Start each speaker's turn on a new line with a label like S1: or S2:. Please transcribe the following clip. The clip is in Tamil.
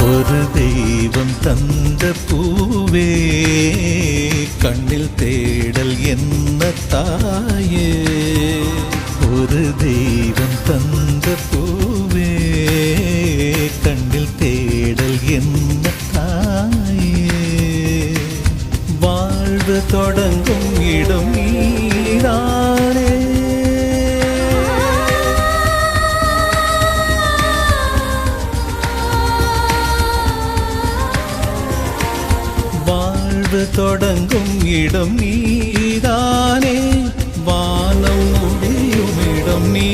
S1: ஒரு தெய்வம் தந்த பூவே கண்ணில் தேடல் என்ன தாயே ஒரு தெய்வம் தந்த பூவே கண்ணில் தேடல் என்ன தாயே வாழ்வு தொடங்கும் இடம் நீதானே தொடங்கும் இடம் நீதானே வானம் முடியும் இடம் நீ